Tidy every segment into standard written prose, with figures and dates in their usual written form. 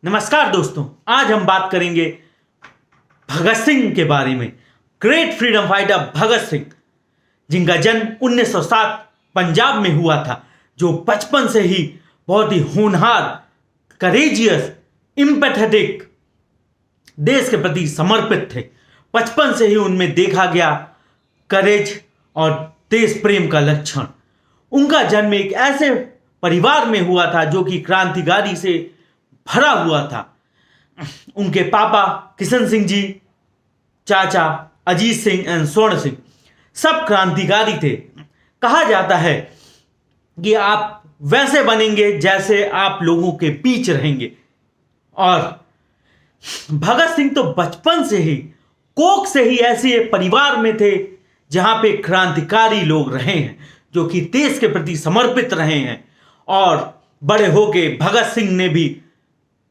नमस्कार दोस्तों, आज हम बात करेंगे भगत सिंह के बारे में। Great freedom fighter Bhagat Singh, जिनका जन्म 1907 पंजाब में हुआ था, जो बचपन से ही बहुत ही होनहार, करेजियस, इम्पैथेटिक, देश के प्रति समर्पित थे। बचपन से ही उनमें देखा गया करेज और देश प्रेम का लक्षण। उनका जन्म एक ऐसे परिवार में हुआ था जो कि क्रांतिकारी से भरा हुआ था। उनके पापा किशन सिंह जी, चाचा अजीत सिंह एंड स्वर्ण सिंह सब क्रांतिकारी थे। कहा जाता है कि आप वैसे बनेंगे जैसे आप लोगों के बीच रहेंगे। और भगत सिंह तो बचपन से ही, कोख से ही ऐसे परिवार में थे जहां पे क्रांतिकारी लोग रहे हैं, जो कि देश के प्रति समर्पित रहे हैं। और बड़े होके भगत सिंह ने भी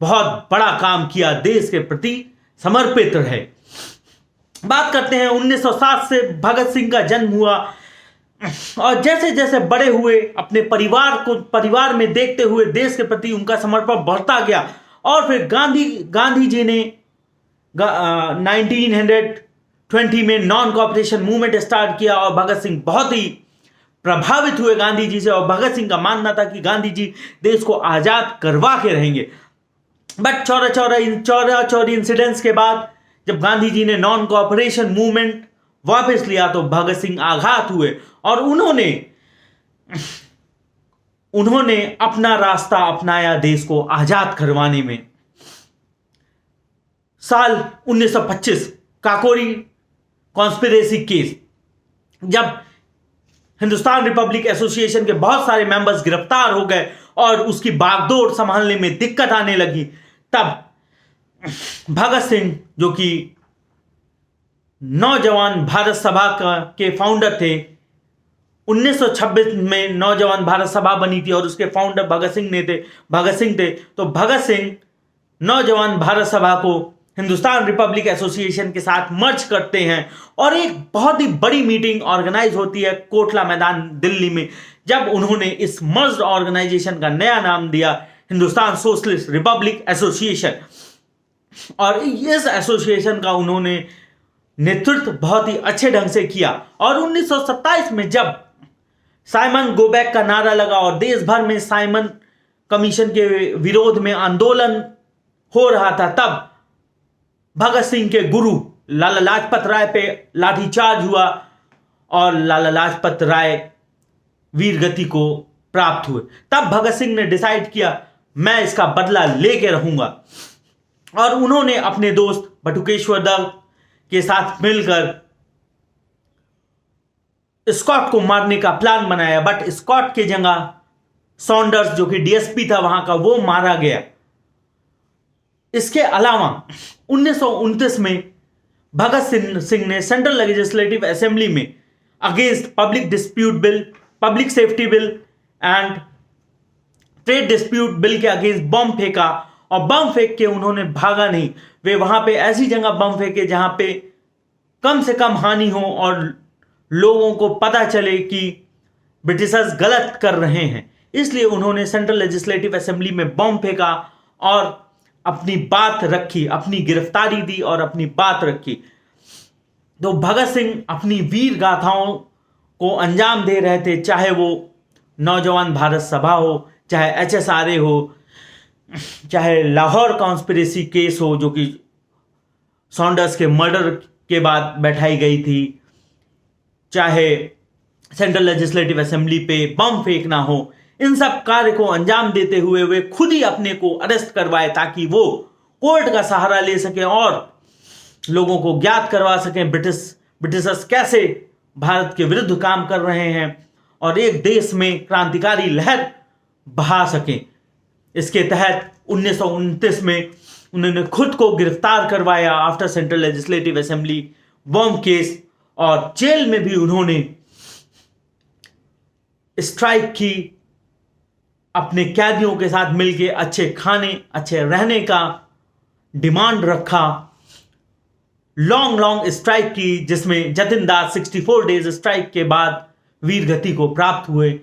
बहुत बड़ा काम किया, देश के प्रति समर्पित रहे। बात करते हैं 1907 से भगत सिंह का जन्म हुआ, और जैसे जैसे बड़े हुए अपने परिवार में देखते हुए देश के प्रति उनका समर्पण बढ़ता गया। और फिर गांधी जी ने 1920 में नॉन कोऑपरेशन मूवमेंट स्टार्ट किया, और भगत सिंह बहुत ही प्रभावित हुए गांधी जी से। और भगत सिंह का मानना था कि गांधी जी देश को आजाद करवा के रहेंगे। बट चौरा इंसिडेंट्स के बाद जब गांधी जी ने नॉन कोऑपरेशन मूवमेंट वापस लिया तो भगत सिंह आघात हुए, और उन्होंने अपना रास्ता अपनाया देश को आजाद करवाने में। साल 1925 काकोरी कॉन्स्पिरेसी केस, जब हिंदुस्तान रिपब्लिक एसोसिएशन के बहुत सारे मेंबर्स गिरफ्तार हो गए और उसकी बागडोर संभालने में दिक्कत आने लगी, तब भगत सिंह, जो कि नौजवान भारत सभा के फाउंडर थे, 1926 में नौजवान भारत सभा बनी थी और उसके फाउंडर भगत सिंह थे। तो भगत सिंह नौजवान भारत सभा को हिंदुस्तान रिपब्लिक एसोसिएशन के साथ मर्ज करते हैं, और एक बहुत ही बड़ी मीटिंग ऑर्गेनाइज होती है कोटला मैदान दिल्ली में, जब उन्होंने इस मर्ज ऑर्गेनाइजेशन का नया नाम दिया हिंदुस्तान सोशलिस्ट रिपब्लिक एसोसिएशन। और इस एसोसिएशन का उन्होंने नेतृत्व बहुत ही अच्छे ढंग से किया। और 1927 में जब साइमन गो बैक का नारा लगा और देश भर में साइमन कमीशन के विरोध में आंदोलन हो रहा था, तब भगत सिंह के गुरु लाला लाजपत राय पे लाठीचार्ज हुआ और लाला लाजपत राय वीर गति को प्राप्त हुए। तब भगत सिंह ने डिसाइड किया, मैं इसका बदला लेके रहूंगा। और उन्होंने अपने दोस्त बटुकेश्वर दत्त के साथ मिलकर स्कॉट को मारने का प्लान बनाया, बट स्कॉट के जगह सॉन्डर्स, जो कि डीएसपी था वहां का, वो मारा गया। इसके अलावा 1929 में भगत सिंह ने सेंट्रल लेजिस्लेटिव असेंबली में against public dispute bill, public safety bill and trade dispute bill के अगेंस्ट बम फेंका। और बम फेंक के उन्होंने भागा नहीं, वे वहां पे ऐसी जगह बम फेंके जहां पे कम से कम हानि हो और लोगों को पता चले कि ब्रिटिशर्स गलत कर रहे हैं। इसलिए उन्होंने सेंट्रल लेजिस्लेटिव असेंबली में बम फेंका और अपनी बात रखी, अपनी गिरफ्तारी दी और अपनी बात रखी। तो भगत सिंह अपनी वीर गाथाओं को अंजाम दे रहे थे, चाहे वो नौजवान भारत सभा हो, चाहे एचएसआरए हो, चाहे लाहौर कॉन्स्पिरेसी केस हो, जो कि सॉन्डर्स के मर्डर के बाद बैठाई गई थी, चाहे सेंट्रल लेजिस्लेटिव असेंबली पे बम फेंकना हो। इन सब कार्य को अंजाम देते हुए वे खुद ही अपने को अरेस्ट करवाए, ताकि वो कोर्ट का सहारा ले सकें और लोगों को ज्ञात करवा सकें ब्रिटिशर्स कैसे भारत के विरुद्ध काम कर रहे हैं और एक देश में क्रांतिकारी लहर बहा सकें। इसके तहत 1929 में उन्होंने खुद को गिरफ्तार करवाया आफ्टर सेंट्रल लेजिस्लेटिव असेंबली बम केस, और जेल में भी उन्होंने स्ट्राइक की, अपने कैदियों के साथ मिलकर अच्छे खाने, अच्छे रहने का डिमांड रखा। लॉन्ग स्ट्राइक की, जिसमें जतिन दास 64 डेज स्ट्राइक के बाद वीर गति को प्राप्त हुए।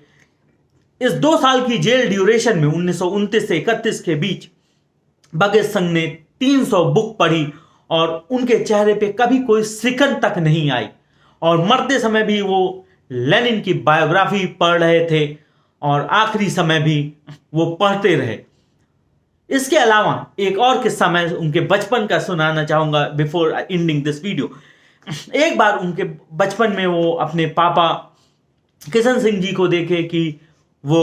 इस 2 साल की जेल ड्यूरेशन में 1929 से 31 के बीच भगत सिंह ने 300 बुक पढ़ी और उनके चेहरे पे कभी कोई सिकन तक नहीं आई, और मरते समय भी वो लेनिन की बायोग्राफी पढ़ रहे थे और आखिरी समय भी वो पढ़ते रहे। इसके अलावा एक और किस्सा मैं उनके बचपन का सुनाना चाहूंगा बिफोर एंडिंग दिस वीडियो। एक बार उनके बचपन में वो अपने पापा किशन सिंह जी को देखे कि वो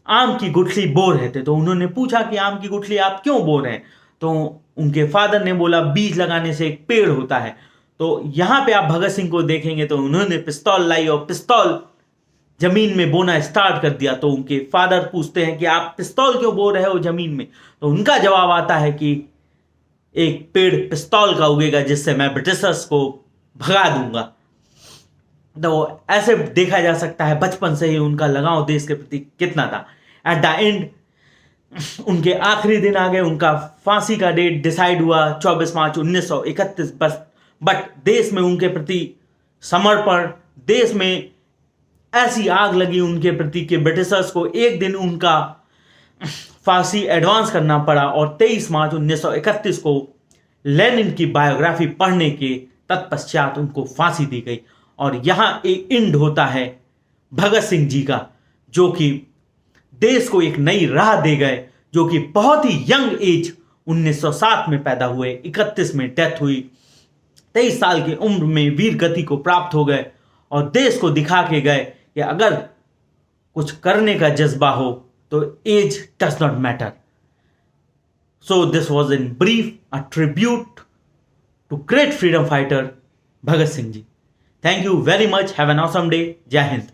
आम की गुठली बो रहे थे, तो उन्होंने पूछा कि आम की गुठली आप क्यों बो रहे हैं? तो उनके फादर ने बोला बीज लगाने से एक पेड़ होता है। तो यहां पे आप भगत सिंह को देखेंगे तो उन्होंने पिस्तौल लाई और पिस्तौल जमीन में बोना स्टार्ट कर दिया। तो उनके फादर पूछते हैं कि आप पिस्तौल क्यों बो रहे हो जमीन में? तो उनका जवाब आता है कि एक पेड़ पिस्तौल का उगेगा जिससे मैं ब्रिटिशर्स को भगा दूंगा। तो ऐसे देखा जा सकता है बचपन से ही उनका लगाव देश के प्रति कितना था। एट द एंड उनके आखिरी दिन आ गए, उनका फांसी का डेट डिसाइड हुआ 24 मार्च 1931। बट देश में उनके प्रति समर्पण, देश में ऐसी आग लगी उनके प्रति कि ब्रिटिशर्स को एक दिन उनका फांसी एडवांस करना पड़ा और 23 मार्च 1931 को लेनिन की बायोग्राफी पढ़ने के तत्पश्चात उनको फांसी दी गई। और यहां एक एंड होता है भगत सिंह जी का, जो कि देश को एक नई राह दे गए, जो कि बहुत ही यंग एज 1907 में पैदा हुए, 31 में डेथ हुई, 23 साल की उम्र में वीर गति को प्राप्त हो गए और देश को दिखा के गए कि अगर कुछ करने का जज्बा हो तो age does not matter. So this was in brief a tribute to great freedom fighter Bhagat Singh ji. Thank you very much. Have an awesome day. जय हिंद।